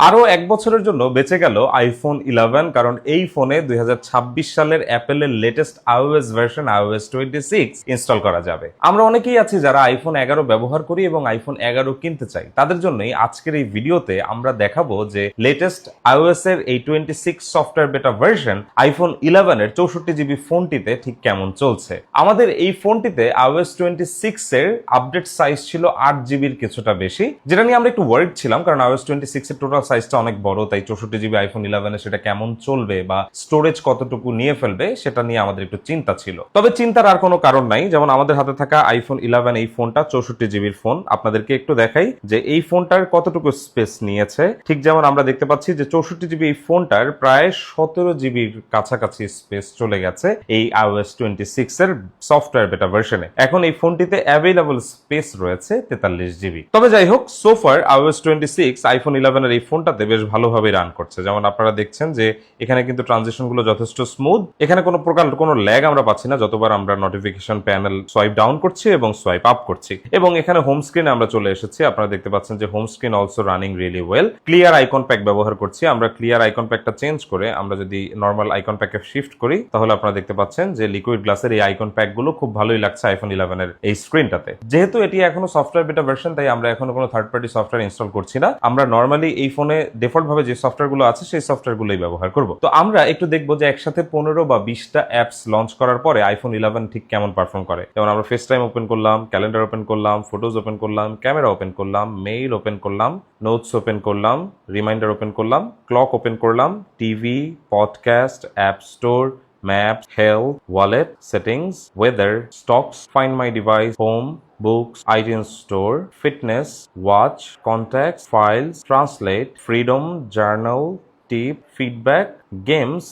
আরো এক বছরের জন্য বেঁচে গেল আইফোন 11, কারণ এই ফোনে 2026 সালের অ্যাপেলের latest iOS version iOS 26 install করা যাবে। আমরা অনেকেই আছি যারা আইফোন 11 ব্যবহার করি এবং আইফোন 11 কিনতে চাই। তাদের জন্যই আজকের এই ভিডিওতে আমরা দেখাবো যে লেটেস্ট iOS এর এই 26 সফটওয়্যার বেটা ভার্সন আইফোন 11 এর 64GB ফোনটিতে ঠিক কেমন চলছে। আমাদের এই ফোনটিতে iOS 26 এর আপডেট সাইজ ছিল 8GBর কিছুটা বেশি, যেটা নিয়ে আমরা একটু ওয়ারিড ছিলাম, কারণ iOS 26 এর টোটাল সাইজটা অনেক বড়, তাই 64GB আইফোন 11 এ সেটা কেমন চলবে বা স্টোরেজ কতটুকু নিয়ে ফেলবে সেটা নিয়ে আমাদের একটু চিন্তা ছিল। তবে চিন্তার আর কোনো কারণ নাই, যেমন আমাদের হাতে থাকা আইফোন 11 এই ফোনটা 64GBর ফোন। আপনাদেরকে একটু দেখাই যে এই ফোনটার কতটুকু স্পেস নিয়েছে। ঠিক যেমন আমরা দেখতে পাচ্ছি যে 64GB এই ফোনটার প্রায় 17GBর কাছাকাছি স্পেস চলে গেছে এই iOS 26 এর সফটওয়্যার বেটা ভার্সনে। এখন এই ফোনটিতে অ্যাভেলেবল স্পেস রয়েছে 43GB। তবে যাই হোক, সোফার iOS 26 আইফোন 11 এর এই ফোনটাতে বেশ ভালোভাবে রান করছে। যেমন আপনারা দেখছেন যে এখানে কিন্তু ট্রানজিশন গুলো যথেষ্ট স্মুথ, এখানে কোনো প্রকার কোনো ল্যাগ আমরা পাচ্ছি না যতবার আমরা নোটিফিকেশন প্যানেল সোয়াইপ ডাউন করছি এবং সোয়াইপ আপ করছি। এবং এখানে হোম স্ক্রিনে আমরা চলে এসেছি, আপনারা দেখতে পাচ্ছেন যে home screen also running really well. Clear icon pack ব্যবহার করছি আমরা। ক্লিয়ার আইকন প্যাকটা চেঞ্জ করে আমরা যদি নর্মাল আইকন প্যাকে শিফট করি তাহলে আপনারা দেখতে পাচ্ছেন যে লিকুইড গ্লাসের এই আইকন প্যাক গুলো খুব ভালোই লাগছে আইফোন 11 এর এই স্ক্রিনটাতে। যেহেতু এটি এখনো সফটওয়্যার বেটা ভার্সন, তাই আমরা এখনো কোনো থার্ড পার্টি সফটওয়্যার ইনস্টল করছি না। আমরা নর্মালি এই ফোনে ডিফল্ট ভাবে যে সফটওয়্যার গুলো আছে সেই সফটওয়্যার গুলোই ব্যবহার করব। তো আমরা একটু দেখবো যে একসাথে 15 বা 20টা অ্যাপস লঞ্চ করার পরে আইফোন 11 ঠিক কেমন পারফর্ম করে। যেমন আমরা ফেস টাইম ওপেন করলাম, ক্যালেন্ডার ওপেন করলাম, ফটোজ ওপেন করলাম, ক্যামেরা ওপেন করলাম, মেইল ওপেন করলাম, নোটস ওপেন করলাম, রিমাইন্ডার ওপেন করলাম, ক্লক ওপেন করলাম, TV, podcast, app store, Maps, Health, Wallet, Settings, Weather, Stocks, Find My Device, Home, Books, iTunes Store, Fitness, Watch, Contacts, Files, Translate, Freedom, Journal, Tip, Feedback, Games,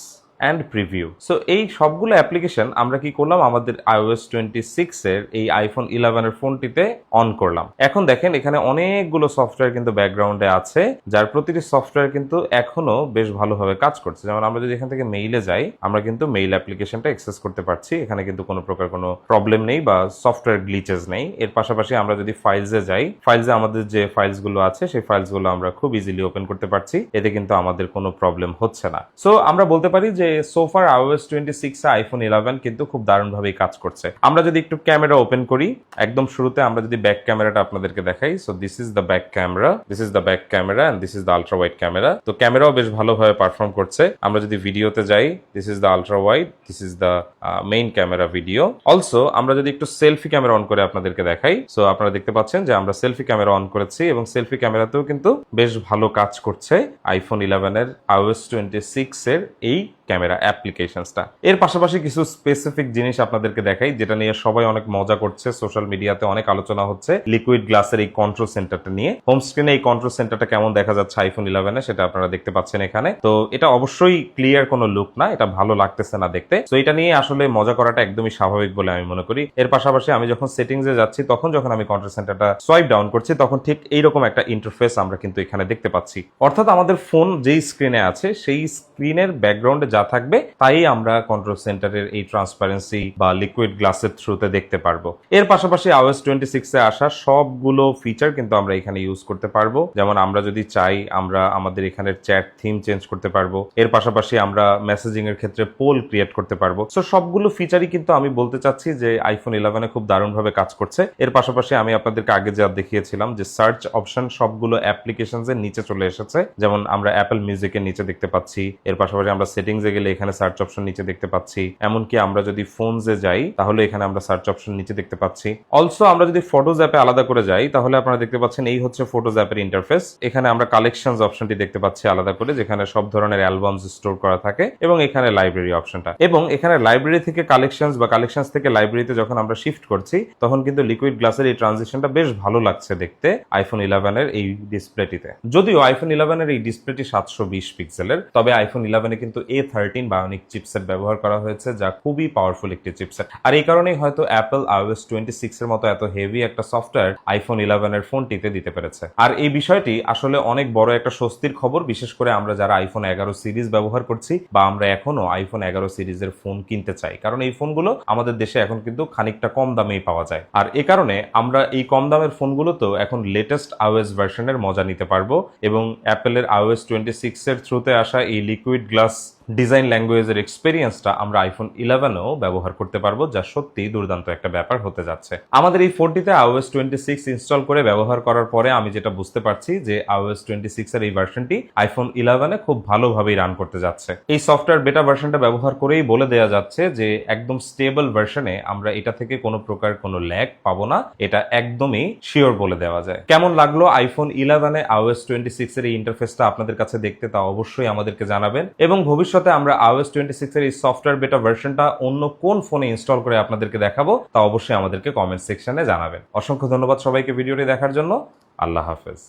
and Preview. So এই সবগুলো application আমরা কি করলাম, আমাদের iOS 26 এর এই iPhone 11 এর ফোনটিতে অন করলাম। এখন দেখেন এখানে অনেকগুলো সফটওয়্যার কিন্তু ব্যাকগ্রাউন্ডে আছে, যার প্রতিটি সফটওয়্যার কিন্তু এখনো বেশ ভালোভাবে কাজ করছে। যেমন আমরা যদি এখান থেকে মেইলে যাই, আমরা কিন্তু মেইল অ্যাপ্লিকেশনটা অ্যাক্সেস করতে পারছি। এখানে কিন্তু কোনো প্রকার কোনো প্রবলেম নেই বা সফটওয়্যার গ্লিচেস নেই। এর পাশাপাশি আমরা যদি ফাইলসে যাই, ফাইলসে আমাদের যে ফাইলস গুলো আছে সেই ফাইলস গুলো আমরা খুব ইজিলি ওপেন করতে পারছি। এতে কিন্তু আমাদের কোনো প্রবলেম হচ্ছে না। সো আমরা বলতে পারি যে সোফার iOS 26 এ আইফোন 11 কিন্তু খুব দারুণভাবেই কাজ করছে। আমরা যদি একটু ক্যামেরা ওপেন করি, একদম শুরুতে আমরা যদি ব্যাক ক্যামেরাটা আপনাদেরকে দেখাই, so this is the back camera, this is the back camera and this is the ultra wide camera. তো ক্যামেরাও বেশ ভালোভাবে পারফর্ম করছে। আমরা যদি ভিডিওতে যাই, this is the ultra wide, this is the main camera video. Also আমরা যদি একটু সেলফি ক্যামেরা অন করে আপনাদেরকে দেখাই, সো আপনারা দেখতে পাচ্ছেন যে আমরা সেলফি ক্যামেরা অন করেছি এবং সেলফি ক্যামেরাতেও কিন্তু বেশ ভালো কাজ করছে আইফোন 11 এর iOS 26 এর এই ক্যামেরা অ্যাপ্লিকেশনসটা। এর পাশাপাশি কিছু স্পেসিফিক জিনিস আপনাদেরকে দেখাই যেটা নিয়ে সবাই অনেক মজা করছে, সোশ্যাল মিডিয়াতে অনেক আলোচনা হচ্ছে। লিকুইড গ্লাসের এই কন্ট্রোল সেন্টারটা নিয়ে, হোম স্ক্রিনে এই কন্ট্রোল সেন্টারটা কেমন দেখা যাচ্ছে আইফোন 11 এ সেটা আপনারা দেখতে পাচ্ছেন এখানে। তো এটা অবশ্যই ক্লিয়ার কোনো লুক না, এটা ভালো লাগতেছে না দেখতে। তো এটা নিয়ে আসলে মজা করাটা একদমই স্বাভাবিক বলে আমি মনে করি। এর পাশাপাশি আমি যখন সেটিংসে যাচ্ছি, তখন যখন আমি কন্ট্রোল সেন্টারটা সোয়াইপ ডাউন করছি, তখন ঠিক এইরকম একটা ইন্টারফেস আমরা কিন্তু এখানে দেখতে পাচ্ছি। অর্থাৎ আমাদের ফোন যেই স্ক্রিনে আছে সেই স্ক্রিনের ব্যাকগ্রাউন্ডে যা থাকবে তাই আমরা কন্ট্রোল সেন্টারের এই ট্রান্সপারেন্সি বা লিকুইড গ্লাসের থ্রুতে দেখতে পারবো। এর পাশাপাশি iOS 26 এ আসা সবগুলো ফিচার কিন্তু আমরা এখানে ইউজ করতে পারবো। যেমন আমরা যদি চাই, আমরা আমাদের এখানে চ্যাট থিম চেঞ্জ করতে পারবো। এর পাশাপাশি আমরা মেসেজিং এর ক্ষেত্রে পোল ক্রিয়েট করতে পারবো। সো সবগুলো ফিচারই কিন্তু আমি বলতে চাচ্ছি যে আইফোন 11 এ খুব দারুণভাবে কাজ করছে। এর পাশাপাশি আমি আপনাদেরকে আগে যা দেখিয়েছিলাম যে সার্চ অপশন সবগুলো অ্যাপ্লিকেশনস এর নিচে চলে এসেছে। যেমন আমরা অ্যাপল মিউজিকের নিচে দেখতে পাচ্ছি। এর পাশাপাশি আমরা সেটিংসে গেলে এখানে সার্চ অপশন নিচে দেখতে পাচ্ছি। এমনকি আমরা যদি ফোনসে যাই তাহলে এখানে আমরা সার্চ অপশন নিচে দেখতে পাচ্ছি। অলসো আমরা যদি ফটোজ অ্যাপে আলাদা করে যাই তাহলে আপনারা দেখতে পাচ্ছেন এই হচ্ছে ফটোজ অ্যাপের ইন্টারফেস। এখানে আমরা কালেকশনস অপশনটি দেখতে পাচ্ছি আলাদা করে, যেখানে সব ধরনের অ্যালবামস স্টোর করা থাকে, এবং এখানে লাইব্রেরি অপশনটা। এবং এখানে লাইব্রেরি থেকে কালেকশনস বা কালেকশনস থেকে লাইব্রেরিতে যখন আমরা শিফট করছি তখন কিন্তু লিকুইড গ্লাসের এই ট্রানজিশনটা বেশ ভালো লাগছে দেখতে আইফোন 11 এর এই ডিসপ্লেটিতে। যদিও আইফোন 11 এর এই ডিসপ্লেটি 720 পিক্সেলের, তবে আইফোন 11 এ কিন্তু A13 A13 বায়োনিক চিপসেট ব্যবহার করা হয়েছে, যা খুবই পাওয়ারফুল একটি চিপসেট। আর এই কারণেই হয়তো অ্যাপল iOS 26 এর মতো এত হেভি একটা সফটওয়্যার আইফোন 11 এর ফোনটিতে দিতে পেরেছে। আর এই বিষয়টি আসলে অনেক বড় একটা স্বস্তির খবর, বিশেষ করে আমরা যারা আইফোন 11 সিরিজ ব্যবহার করছি বা আমরা এখনো আইফোন 11 সিরিজের ফোন কিনতে চাই, কারণ এই ফোনগুলো আমাদের দেশে এখন কিন্তু খানিকটা কম দামেই পাওয়া যায়। আর এ কারণে আমরা এই কম দামের ফোনগুলোতেও এখন লেটেস্ট iOS ভার্সনের মজা নিতে পারবো এবং অ্যাপেলের iOS 26 এর থ্রুতে আসা এই লিকুইড গ্লাস ডিজাইন ল্যাঙ্গুয়েজের এক্সপেরিয়েন্সটা আমরা আইফোন 11-এও ব্যবহার করতে পারবো, যা সত্যিই দুর্দান্ত একটা ব্যাপার হতে যাচ্ছে। আমাদের এই ফোনটিতে iOS 26 ইনস্টল করে ব্যবহার করার পরে আমি যেটা বুঝতে পারছি যে iOS 26 এর এই ভার্সনটি আইফোন 11-এ খুব ভালোভাবেই রান করতে যাচ্ছে। এই সফটওয়্যার বেটা ভার্সনটা ব্যবহার করেই বলে দেওয়া যাচ্ছে যে একদম স্টেবল ভার্সনে আমরা এটা থেকে কোনো প্রকার কোনো ল্যাগ পাবো না, এটা একদমই শিওর বলে দেওয়া যায়। কেমন লাগলো আইফোন 11-এ iOS 26 এর এই ইন্টারফেসটা আপনাদের কাছে দেখতে, তা অবশ্যই আমাদেরকে জানাবেন এবং ভবিষ্যতে আমরা iOS 26 এর এই সফটওয়্যার বেটা ভার্সনটা অন্য কোন ফোনে ইনস্টল করে আপনাদেরকে দেখাবো, তা অবশ্যই আমাদেরকে কমেন্ট সেকশনে জানাবেন। অসংখ্য ধন্যবাদ সবাইকে ভিডিওটি দেখার জন্য। আল্লাহ হাফেজ।